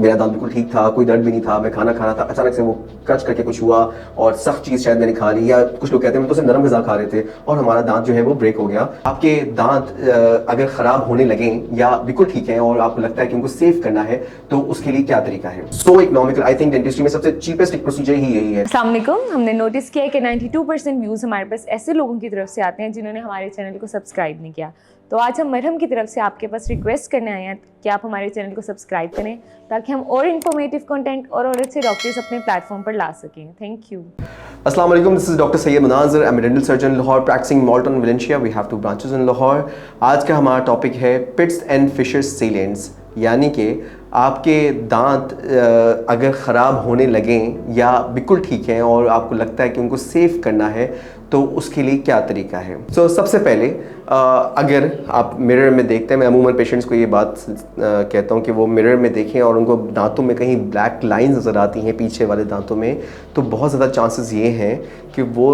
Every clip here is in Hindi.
मेरा दांत बिल्कुल ठीक था, कोई दर्द भी नहीं था, मैं खाना खा रहा था, अचानक से वो क्रच करके कुछ हुआ और सख्त चीज़ शायद मैंने खा ली, या कुछ लोग कहते हैं हम तो सिर्फ नरम ग़िज़ा खा रहे थे और हमारा दांत जो है वो ब्रेक हो गया। आपके दांत अगर ख़राब होने लगें या बिल्कुल ठीक हैं और आपको लगता है कि उनको सेव करना है, तो उसके लिए क्या तरीका है? सो इकोनॉमिकल, आई थिंक डेंटिस्ट्री में सबसे चीपेस्ट एक प्रोसीजर ही यही है। अस्सलाम वालेकुम। हमने नोटिस किया है कि 92% व्यूज़ हमारे पास ऐसे लोगों की तरफ से आते हैं जिन्होंने हमारे चैनल को सब्सक्राइब नहीं किया। तो आज हम मरहम की तरफ से आपके पास रिक्वेस्ट करने आए हैं कि आप हमारे चैनल को सब्सक्राइब करें ताकि हम और इन्फॉर्मेटिव कंटेंट और अच्छे डॉक्टर्स अपने प्लेटफॉर्म पर ला सकें। Thank you. अस्सलाम वालेकुम, this is doctor Syed Munazir, I am dental surgeon Lahore practicing Multan Valencia. We have 2 branches in Lahore. आज का हमारा टॉपिक है पिट्स एंड फिशर्स सीलेंट्स, यानी कि आपके दांत अगर ख़राब होने लगें या बिल्कुल ठीक हैं और आपको लगता है कि उनको सेव करना है, तो उसके लिए क्या तरीका है। सबसे पहले अगर आप मिरर में देखते हैं, मैं अमूमन पेशेंट्स को ये बात कहता हूँ कि वो मिरर में देखें और उनको दांतों में कहीं ब्लैक लाइंस नज़र आती हैं पीछे वाले दांतों में, तो बहुत ज़्यादा चांसेस ये हैं कि वो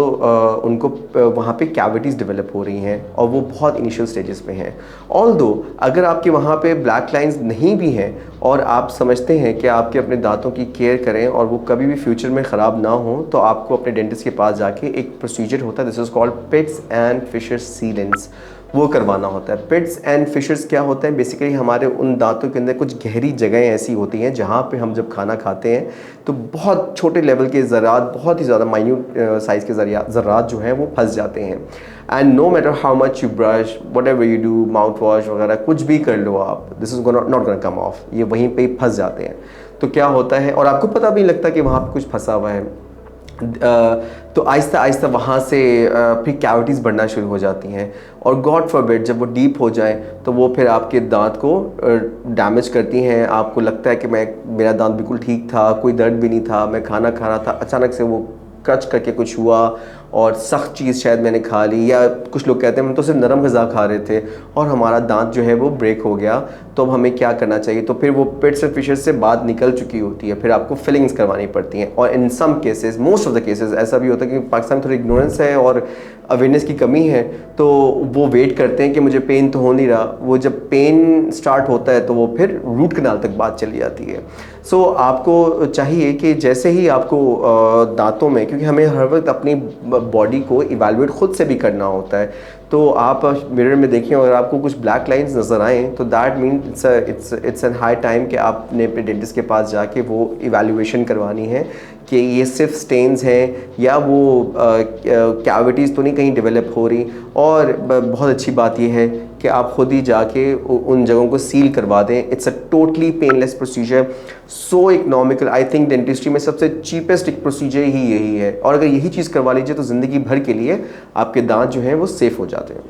उनको वहाँ पे कैविटीज़ डेवलप हो रही हैं और वो बहुत इनिशियल स्टेजेस पे हैं। ऑल्दो अगर आपके वहाँ पे ब्लैक लाइंस नहीं भी हैं और आप समझते हैं कि आपके अपने दांतों की केयर करें और वो कभी भी फ्यूचर में ख़राब ना हो, तो आपको अपने डेंटिस्ट के पास जाके एक प्रोसीजर होता है, this is called pits and fissures sealants, वो करवाना होता है। पिट्स एंड फिशर्स क्या होता है? बेसिकली हमारे उन दांतों के अंदर कुछ गहरी जगहें ऐसी होती हैं जहाँ पे हम जब खाना खाते हैं तो बहुत छोटे लेवल के ज़रात, बहुत ही ज़्यादा माइन्यूट साइज़ के ज़रात जो हैं वो फंस जाते हैं। And no matter how much you brush, whatever you do, mouthwash वगैरह कुछ भी कर लो आप, this is not gonna come off, ये वहीं पे ही फंस जाते हैं। तो क्या होता है, और आपको पता भी नहीं लगता कि वहाँ पे कुछ फंसा हुआ है, तो आहिस्ता आहिस्ता वहाँ से फिर कैविटीज़ बढ़ना शुरू हो जाती हैं और गॉड फॉरबिड जब वो डीप हो जाए तो वो फिर आपके दांत को डैमेज करती हैं। आपको लगता है कि मेरा दांत बिल्कुल ठीक था, कोई दर्द भी नहीं था, मैं खाना खा रहा था, अचानक से वो क्रच करके कुछ हुआ और सख्त चीज़ शायद मैंने खा ली, या कुछ लोग कहते हैं हम तो सिर्फ नरम ग़िज़ा खा रहे थे और हमारा दांत जो है वो ब्रेक हो गया, तो अब हमें क्या करना चाहिए। तो फिर वो पिट्स एंड फिशर्स से बात निकल चुकी होती है, फिर आपको फिलिंग्स करवानी पड़ती हैं। और in some cases, most of the cases ऐसा भी होता है कि पाकिस्तान में थोड़ी इग्नोरेंस है और अवेयरनेस की कमी है, तो वो वेट करते हैं कि मुझे पेन तो हो नहीं रहा। वो जब पेन स्टार्ट होता है तो वो फिर रूट कनाल तक बात चली जाती है। आपको चाहिए कि जैसे ही आपको दांतों में, क्योंकि हमें हर वक्त अपनी बॉडी को इवैल्यूएट खुद से भी करना होता है, तो आप मिरर में देखें अगर आपको कुछ ब्लैक लाइंस नज़र आएँ तो that mean it's an high time कि आपने अपने डेंटिस्ट के पास जाके वो इवैल्यूएशन करवानी है कि ये सिर्फ स्टेन्स हैं या वो कैविटीज़ तो नहीं कहीं डेवलप हो रही। और बहुत अच्छी बात यह है कि आप खुद ही जाके उन जगहों को सील करवा दें। It's a totally painless procedure, so economical. I think dentistry में सबसे चीपेस्ट एक प्रोसीजर ही यही है, और अगर यही चीज़ करवा लीजिए तो ज़िंदगी भर के लिए आपके दांत जो हैं वो सेफ़ हो जाते हैं।